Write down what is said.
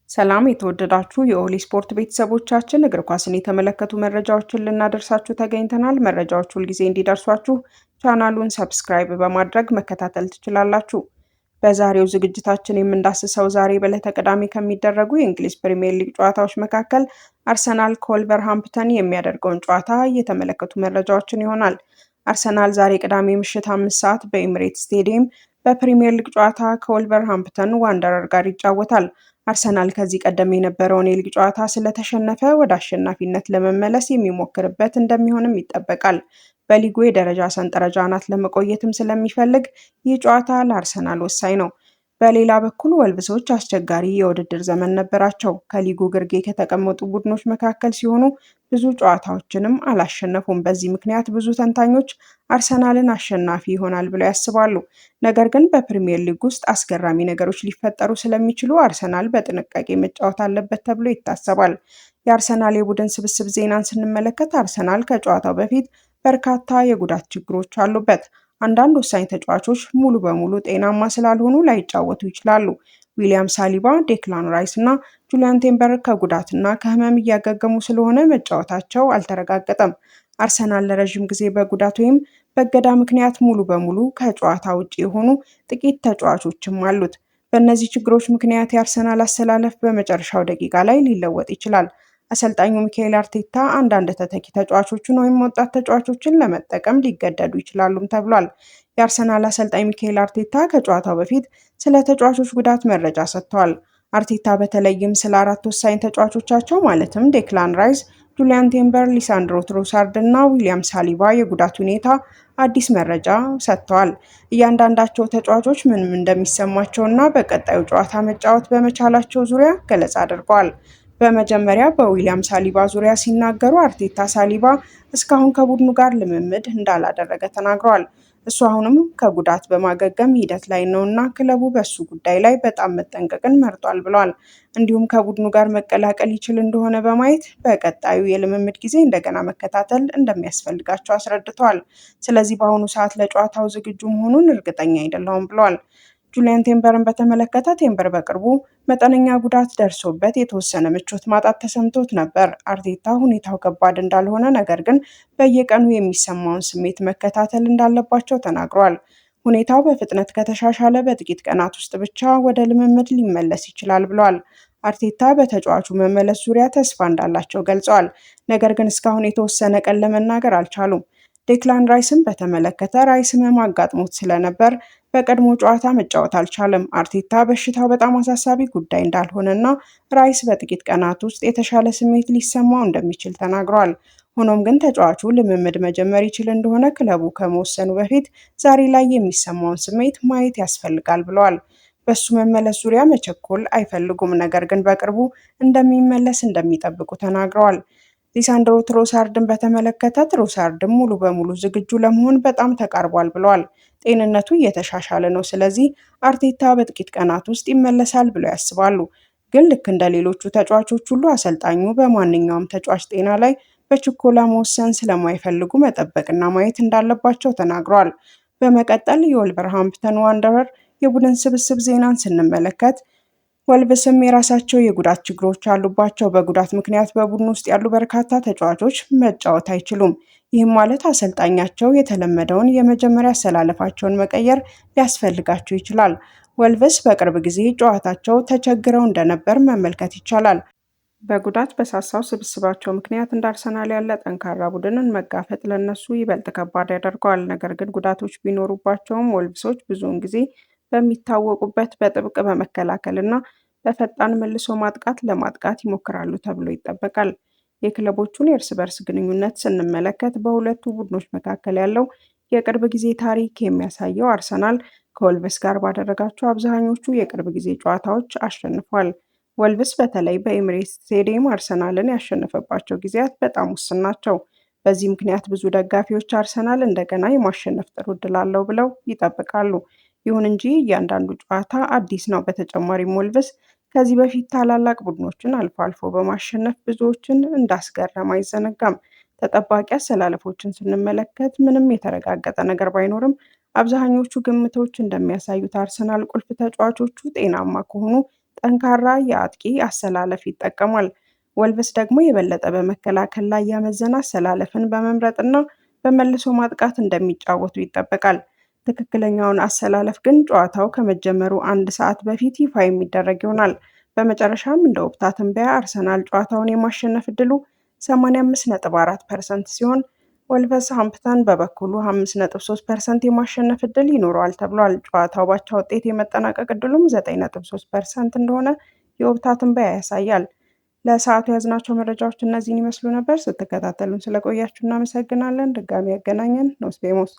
ሰላም የተወደዳችሁ የኦሊ ስፖርት ቤተሰቦቻችን እግር ኳስን የተመለከቱ መረጃዎችን ልናደርሳችሁ ተገኝተናል። መረጃዎች ሁልጊዜ እንዲደርሷችሁ ቻናሉን ሰብስክራይብ በማድረግ መከታተል ትችላላችሁ። በዛሬው ዝግጅታችን የምንዳስሰው ዛሬ በዕለተ ቅዳሜ ከሚደረጉ የእንግሊዝ ፕሪምየር ሊግ ጨዋታዎች መካከል አርሰናል ከወልቨርሃምፕተን የሚያደርገውን ጨዋታ የተመለከቱ መረጃዎችን ይሆናል። አርሰናል ዛሬ ቅዳሜ ምሽት 5 ሰዓት በኤሚሬትስ ስቴዲየም በፕሪምየር ሊግ ጨዋታ ከወልቨርሃምፕተን ዋንደረር ጋር ይጫወታል። አርሰናል ከዚህ ቀደም የነበረውን የሊግ ጨዋታ ስለተሸነፈ ወደ አሸናፊነት ለመመለስ የሚሞክርበት እንደሚሆንም ይጠበቃል። በሊጉ የደረጃ ሰንጠረዥ አናት ለመቆየትም ስለሚፈልግ ይህ ጨዋታ ለአርሰናል ወሳኝ ነው። በሌላ በኩል ወልቭሶች አስቸጋሪ የውድድር ዘመን ነበራቸው። ከሊጉ ግርጌ ከተቀመጡ ቡድኖች መካከል ሲሆኑ ብዙ ጨዋታዎችንም አላሸነፉም። በዚህ ምክንያት ብዙ ተንታኞች አርሰናልን አሸናፊ ይሆናል ብለው ያስባሉ። ነገር ግን በፕሪምየር ሊግ ውስጥ አስገራሚ ነገሮች ሊፈጠሩ ስለሚችሉ አርሰናል በጥንቃቄ መጫወት አለበት ተብሎ ይታሰባል። የአርሰናል የቡድን ስብስብ ዜናን ስንመለከት አርሰናል ከጨዋታው በፊት በርካታ የጉዳት ችግሮች አሉበት። አንዳንድ ወሳኝ ተጫዋቾች ሙሉ በሙሉ ጤናማ ስላልሆኑ ላይጫወቱ ይችላሉ። ዊሊያም ሳሊባ፣ ዴክላን ራይስ እና ጁሊያን ቴምበር ከጉዳትና ከህመም እያገገሙ ስለሆነ መጫወታቸው አልተረጋገጠም። አርሰናል ለረዥም ጊዜ በጉዳት ወይም በእገዳ ምክንያት ሙሉ በሙሉ ከጨዋታ ውጭ የሆኑ ጥቂት ተጫዋቾችም አሉት። በእነዚህ ችግሮች ምክንያት የአርሰናል አሰላለፍ በመጨረሻው ደቂቃ ላይ ሊለወጥ ይችላል። አሰልጣኙ ሚካኤል አርቴታ አንዳንድ ተተኪ ተጫዋቾችን ወይም ወጣት ተጫዋቾችን ለመጠቀም ሊገደዱ ይችላሉም ተብሏል። የአርሰናል አሰልጣኝ ሚካኤል አርቴታ ከጨዋታው በፊት ስለ ተጫዋቾች ጉዳት መረጃ ሰጥተዋል። አርቴታ በተለይም ስለ 4 ወሳኝ ተጫዋቾቻቸው ማለትም ዴክላን ራይስ፣ ጁሊያን ቴምበር፣ ሊሳንድሮ ትሮሳርድ እና ዊሊያም ሳሊባ የጉዳት ሁኔታ አዲስ መረጃ ሰጥተዋል። እያንዳንዳቸው ተጫዋቾች ምንም እንደሚሰማቸውና በቀጣዩ ጨዋታ መጫወት በመቻላቸው ዙሪያ ገለጻ አድርገዋል። በመጀመሪያ በዊሊያም ሳሊባ ዙሪያ ሲናገሩ አርቴታ ሳሊባ እስካሁን ከቡድኑ ጋር ልምምድ እንዳላደረገ ተናግረዋል። እሱ አሁንም ከጉዳት በማገገም ሂደት ላይ ነውና ክለቡ በሱ ጉዳይ ላይ በጣም መጠንቀቅን መርጧል ብለዋል። እንዲሁም ከቡድኑ ጋር መቀላቀል ይችል እንደሆነ በማየት በቀጣዩ የልምምድ ጊዜ እንደገና መከታተል እንደሚያስፈልጋቸው አስረድተዋል። ስለዚህ በአሁኑ ሰዓት ለጨዋታው ዝግጁ መሆኑን እርግጠኛ አይደለሁም ብለዋል። ጁሊያን ቴምበርን በተመለከተ ቴምበር በቅርቡ መጠነኛ ጉዳት ደርሶበት የተወሰነ ምቾት ማጣት ተሰምቶት ነበር። አርቴታ ሁኔታው ከባድ እንዳልሆነ ነገር ግን በየቀኑ የሚሰማውን ስሜት መከታተል እንዳለባቸው ተናግሯል። ሁኔታው በፍጥነት ከተሻሻለ በጥቂት ቀናት ውስጥ ብቻ ወደ ልምምድ ሊመለስ ይችላል ብለዋል። አርቴታ በተጫዋቹ መመለስ ዙሪያ ተስፋ እንዳላቸው ገልጸዋል። ነገር ግን እስካሁን የተወሰነ ቀን ለመናገር አልቻሉም። ዴክላን ራይስን በተመለከተ ራይስ ህመም አጋጥሞት ስለነበር በቀድሞ ጨዋታ መጫወት አልቻለም። አርቴታ በሽታው በጣም አሳሳቢ ጉዳይ እንዳልሆነና ራይስ በጥቂት ቀናት ውስጥ የተሻለ ስሜት ሊሰማው እንደሚችል ተናግሯል። ሆኖም ግን ተጫዋቹ ልምምድ መጀመር ይችል እንደሆነ ክለቡ ከመወሰኑ በፊት ዛሬ ላይ የሚሰማውን ስሜት ማየት ያስፈልጋል ብለዋል። በሱ መመለስ ዙሪያ መቸኮል አይፈልጉም፣ ነገር ግን በቅርቡ እንደሚመለስ እንደሚጠብቁ ተናግረዋል። ሊሳንድሮ ትሮሳርድን በተመለከተ ትሮሳርድም ሙሉ በሙሉ ዝግጁ ለመሆን በጣም ተቃርቧል ብለዋል። ጤንነቱ እየተሻሻለ ነው፣ ስለዚህ አርቴታ በጥቂት ቀናት ውስጥ ይመለሳል ብለው ያስባሉ። ግን ልክ እንደ ሌሎቹ ተጫዋቾች ሁሉ አሰልጣኙ በማንኛውም ተጫዋች ጤና ላይ በችኮላ መወሰን ስለማይፈልጉ መጠበቅና ማየት እንዳለባቸው ተናግረዋል። በመቀጠል የወልቨርሃምፕተን ዋንደረር የቡድን ስብስብ ዜናን ስንመለከት ወልቭስም የራሳቸው የጉዳት ችግሮች አሉባቸው። በጉዳት ምክንያት በቡድን ውስጥ ያሉ በርካታ ተጫዋቾች መጫወት አይችሉም። ይህም ማለት አሰልጣኛቸው የተለመደውን የመጀመሪያ አሰላለፋቸውን መቀየር ሊያስፈልጋቸው ይችላል። ወልቭስ በቅርብ ጊዜ ጨዋታቸው ተቸግረው እንደነበር መመልከት ይቻላል። በጉዳት በሳሳው ስብስባቸው ምክንያት እንደ አርሰናል ያለ ጠንካራ ቡድንን መጋፈጥ ለነሱ ይበልጥ ከባድ ያደርገዋል። ነገር ግን ጉዳቶች ቢኖሩባቸውም ወልቭሶች ብዙውን ጊዜ በሚታወቁበት በጥብቅ በመከላከል እና በፈጣን መልሶ ማጥቃት ለማጥቃት ይሞክራሉ ተብሎ ይጠበቃል። የክለቦቹን የእርስ በርስ ግንኙነት ስንመለከት በሁለቱ ቡድኖች መካከል ያለው የቅርብ ጊዜ ታሪክ የሚያሳየው አርሰናል ከወልቭስ ጋር ባደረጋቸው አብዛኞቹ የቅርብ ጊዜ ጨዋታዎች አሸንፏል። ወልቭስ በተለይ በኤሚሬትስ ስቴዲየም አርሰናልን ያሸነፈባቸው ጊዜያት በጣም ውስን ናቸው። በዚህ ምክንያት ብዙ ደጋፊዎች አርሰናል እንደገና የማሸነፍ ጥሩ ዕድል አለው ብለው ይጠብቃሉ። ይሁን እንጂ እያንዳንዱ ጨዋታ አዲስ ነው። በተጨማሪም ወልቭስ ከዚህ በፊት ታላላቅ ቡድኖችን አልፎ አልፎ በማሸነፍ ብዙዎችን እንዳስገረም አይዘነጋም። ተጠባቂ አሰላለፎችን ስንመለከት ምንም የተረጋገጠ ነገር ባይኖርም አብዛኞቹ ግምቶች እንደሚያሳዩት አርሰናል ቁልፍ ተጫዋቾቹ ጤናማ ከሆኑ ጠንካራ የአጥቂ አሰላለፍ ይጠቀማል። ወልቭስ ደግሞ የበለጠ በመከላከል ላይ ያመዘነ አሰላለፍን በመምረጥና በመልሶ ማጥቃት እንደሚጫወቱ ይጠበቃል። ትክክለኛውን አሰላለፍ ግን ጨዋታው ከመጀመሩ አንድ ሰዓት በፊት ይፋ የሚደረግ ይሆናል። በመጨረሻም እንደ ኦፕታ ትንበያ አርሰናል ጨዋታውን የማሸነፍ ዕድሉ 85.4% ሲሆን ወልቨርሃምፕተን በበኩሉ 5.3% የማሸነፍ ዕድል ይኖረዋል ተብሏል። ጨዋታው ባቻ ውጤት የመጠናቀቅ ዕድሉም 9.3% እንደሆነ የኦፕታ ትንበያ ያሳያል። ለሰዓቱ የያዝናቸው መረጃዎች እነዚህን ይመስሉ ነበር። ስትከታተሉን ስለቆያችሁ እናመሰግናለን። ድጋሚ ያገናኘን ኖስቤሞስ